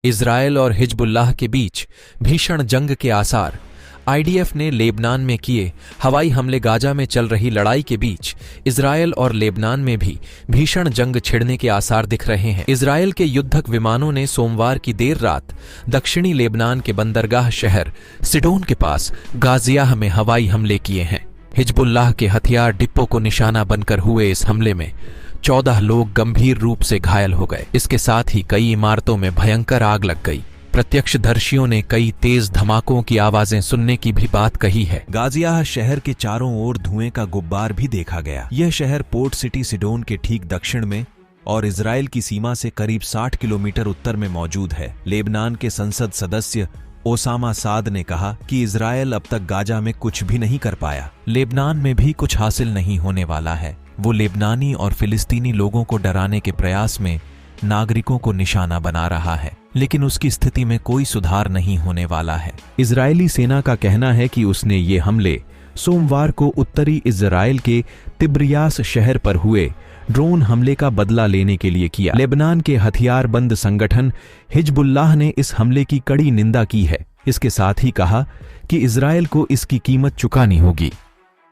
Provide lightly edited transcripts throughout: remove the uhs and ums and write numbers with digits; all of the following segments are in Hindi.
इजरायल और हिजबुल्लाह के बीच भीषण जंग के आसार। आईडीएफ ने लेबनान में किए हवाई हमले। गाजा में चल रही लड़ाई के बीच इजरायल और लेबनान में भी भीषण जंग छिड़ने के आसार दिख रहे हैं। इजरायल के युद्धक विमानों ने सोमवार की देर रात दक्षिणी लेबनान के बंदरगाह शहर सिडोन के पास गाजियाह में हवाई हमले किए हैं। हिजबुल्लाह के हथियार डिपो को निशाना बनकर हुए इस हमले में 14 लोग गंभीर रूप से घायल हो गए। इसके साथ ही कई इमारतों में भयंकर आग लग गई। प्रत्यक्षदर्शियों ने कई तेज धमाकों की आवाजें सुनने की भी बात कही है। गाजियाह शहर के चारों ओर धुएं का गुब्बार भी देखा गया। यह शहर पोर्ट सिटी सिडोन के ठीक दक्षिण में और इजराइल की सीमा से करीब 60 किलोमीटर उत्तर में मौजूद है। लेबनान के संसद सदस्य ओसामा साद ने कहा कि इजराइल अब तक गाजा में कुछ भी नहीं कर पाया। लेबनान में भी कुछ हासिल नहीं होने वाला है। वो लेबनानी और फिलिस्तीनी लोगों को डराने के प्रयास में नागरिकों को निशाना बना रहा है, लेकिन उसकी स्थिति में कोई सुधार नहीं होने वाला है। इजरायली सेना का कहना है कि उसने ये हमले सोमवार को उत्तरी इजराइल के तिब्रियास शहर पर हुए ड्रोन हमले का बदला लेने के लिए किया। लेबनान के हथियारबंद संगठन हिजबुल्लाह ने इस हमले की कड़ी निंदा की है। इसके साथ ही कहा कि इजराइल को इसकी कीमत चुकानी होगी।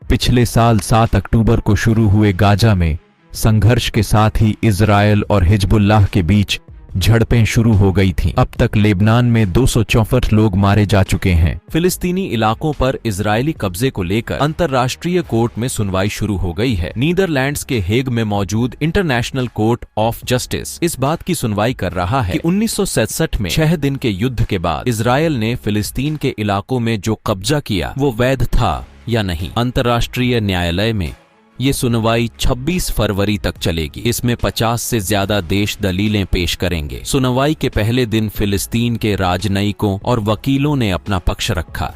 पिछले साल 7 अक्टूबर को शुरू हुए गाजा में संघर्ष के साथ ही इजराइल और हिजबुल्लाह के बीच झड़पें शुरू हो गई थीं। अब तक लेबनान में 264 लोग मारे जा चुके हैं। फिलिस्तीनी इलाकों पर इजरायली कब्जे को लेकर अंतर्राष्ट्रीय कोर्ट में सुनवाई शुरू हो गई है। नीदरलैंड्स के हेग में मौजूद इंटरनेशनल कोर्ट ऑफ जस्टिस इस बात की सुनवाई कर रहा है कि 1967 में 6 दिन के युद्ध के बाद इजरायल ने फिलिस्तीन के इलाकों में जो कब्जा किया वो वैध था या नहीं। अंतर्राष्ट्रीय न्यायालय में ये सुनवाई 26 फरवरी तक चलेगी। इसमें 50 से ज्यादा देश दलीलें पेश करेंगे। सुनवाई के पहले दिन फिलिस्तीन के राजनयिकों और वकीलों ने अपना पक्ष रखा।